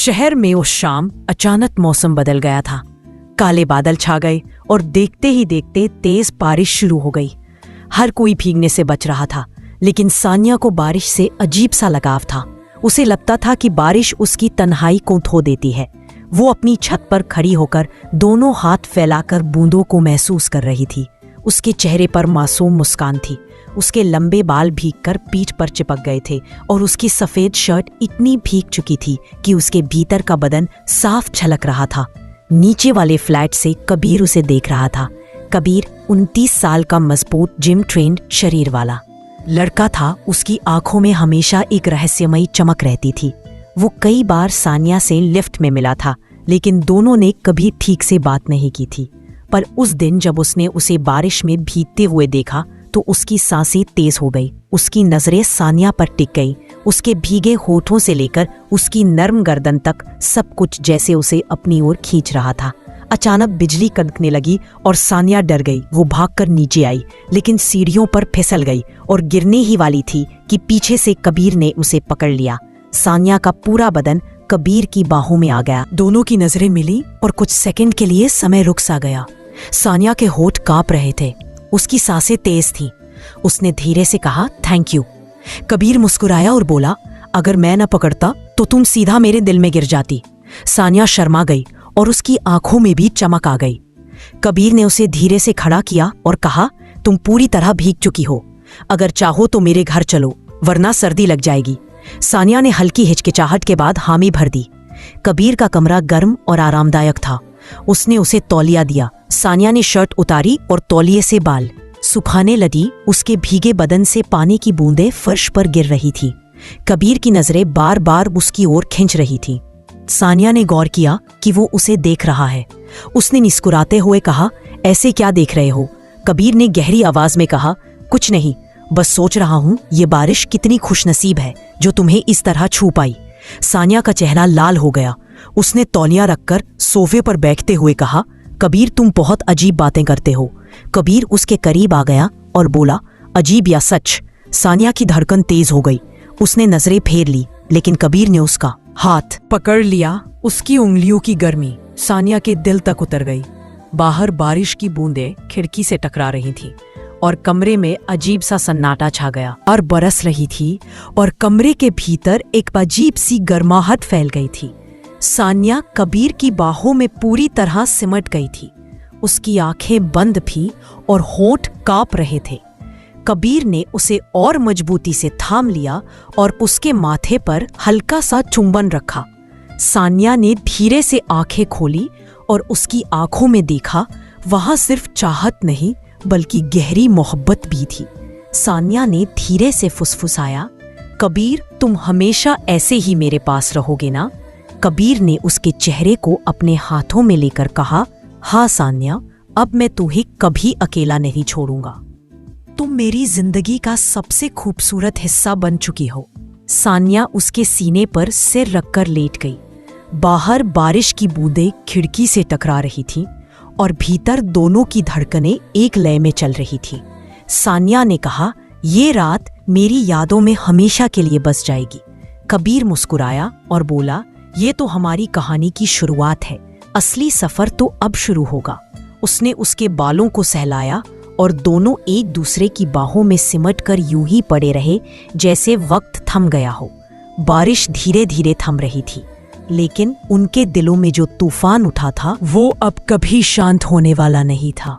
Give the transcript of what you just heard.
शहर में उस शाम अचानक मौसम बदल गया था। काले बादल छा गए और देखते ही देखते तेज बारिश शुरू हो गई। हर कोई भीगने से बच रहा था, लेकिन सानिया को बारिश से अजीब सा लगाव था। उसे लगता था कि बारिश उसकी तन्हाई को धो देती है। वो अपनी छत पर खड़ी होकर दोनों हाथ फैलाकर बूंदों को महसूस कर रही थी। उसके चेहरे पर मासूम मुस्कान थी। उसके लंबे बाल भीगकर पीठ पर चिपक गए थे और उसकी सफेद शर्ट इतनी भीग चुकी थी कि उसके भीतर का बदन साफ झलक रहा था। नीचे वाले फ्लैट से कबीर उसे देख रहा था। कबीर 29 साल का मजबूत जिम ट्रेंड शरीर वाला लड़का था। उसकी आंखों में हमेशा एक रहस्यमयी चमक रहती थी। वो कई बार सानिया से लिफ्ट में मिला था, लेकिन दोनों ने कभी ठीक से बात नहीं की थी। पर उस दिन जब उसने उसे बारिश में भीगते हुए देखा तो उसकी सांसें तेज हो गई। उसकी नजरें सानिया पर टिक गई। उसके भीगे होठों से लेकर उसकी नर्म गर्दन तक सब कुछ जैसे उसे अपनी ओर खींच रहा था। अचानक बिजली कड़कने लगी और सानिया डर गई। वो भागकर नीचे आई, लेकिन सीढ़ियों पर फिसल गई और गिरने ही वाली थी कि पीछे से कबीर ने उसे पकड़ लिया। सानिया का पूरा बदन कबीर की बाहों में आ गया। दोनों की नजरें मिली और कुछ सेकंड के लिए समय रुक सा गया। सानिया के होठ कांप रहे थे, उसकी सांसें तेज थीं। उसने धीरे से कहा, थैंक यू। कबीर मुस्कुराया और बोला, अगर मैं न पकड़ता तो तुम सीधा मेरे दिल में गिर जाती। सानिया शर्मा गई और उसकी आंखों में भी चमक आ गई। कबीर ने उसे धीरे से खड़ा किया और कहा, तुम पूरी तरह भीग चुकी हो। अगर चाहो तो मेरे घर चलो, वरना सर्दी लग जाएगी। सानिया ने हल्की हिचकिचाहट के बाद हामी भर दी। कबीर का कमरा गर्म और आरामदायक था। उसने उसे तौलिया दिया। सानिया ने शर्ट उतारी और तौलिए से बाल सुखाने लगी। उसके भीगे बदन से पानी की बूंदें फर्श पर गिर रही थी। कबीर की नजरें बार बार उसकी ओर खींच रही थी। सानिया ने गौर किया कि वो उसे देख रहा है। उसने मुस्कुराते हुए कहा, ऐसे क्या देख रहे हो? कबीर ने गहरी आवाज में कहा, कुछ नहीं, बस सोच रहा हूं ये बारिश कितनी खुशनसीब है जो तुम्हें इस तरह छू पाई। सानिया का चेहरा लाल हो गया। उसने तौलिया रखकर सोफे पर बैठते हुए कहा, कबीर तुम बहुत अजीब बातें करते हो। कबीर उसके करीब आ गया और बोला, अजीब या सच? सानिया की धड़कन तेज हो गई। उसने नजरें फेर ली, लेकिन कबीर ने उसका हाथ पकड़ लिया। उसकी उंगलियों की गर्मी सानिया के दिल तक उतर गई। बाहर बारिश की बूंदें खिड़की से टकरा रही थीं और कमरे में अजीब सा सन्नाटा छा गया और बरस रही थी और कमरे के भीतर एक अजीब सी गर्माहट फैल गई थी। सानिया कबीर की बाहों में पूरी तरह सिमट गई थी। उसकी आंखें बंद थीं और होंठ कांप रहे थे। कबीर ने उसे और मजबूती से थाम लिया और उसके माथे पर हल्का सा चुंबन रखा। सानिया ने धीरे से आंखें खोली और उसकी आंखों में देखा। वहां सिर्फ चाहत नहीं बल्कि गहरी मोहब्बत भी थी। सानिया ने धीरे से फुसफुसाया, कबीर तुम हमेशा ऐसे ही मेरे पास रहोगे ना? कबीर ने उसके चेहरे को अपने हाथों में लेकर कहा, हाँ सानिया, अब मैं तुम्हें कभी अकेला नहीं छोड़ूंगा। तुम मेरी जिंदगी का सबसे खूबसूरत हिस्सा बन चुकी हो। सानिया उसके सीने पर सिर रखकर लेट गई। बाहर बारिश की बूंदें खिड़की से टकरा रही थीं और भीतर दोनों की धड़कनें एक लय में चल रही थी। सानिया ने कहा, ये रात मेरी यादों में हमेशा के लिए बस जाएगी। कबीर मुस्कुराया और बोला, ये तो हमारी कहानी की शुरुआत है, असली सफर तो अब शुरू होगा। उसने उसके बालों को सहलाया और दोनों एक दूसरे की बाहों में सिमटकर यूं ही पड़े रहे जैसे वक्त थम गया हो। बारिश धीरे धीरे थम रही थी, लेकिन उनके दिलों में जो तूफान उठा था वो अब कभी शांत होने वाला नहीं था।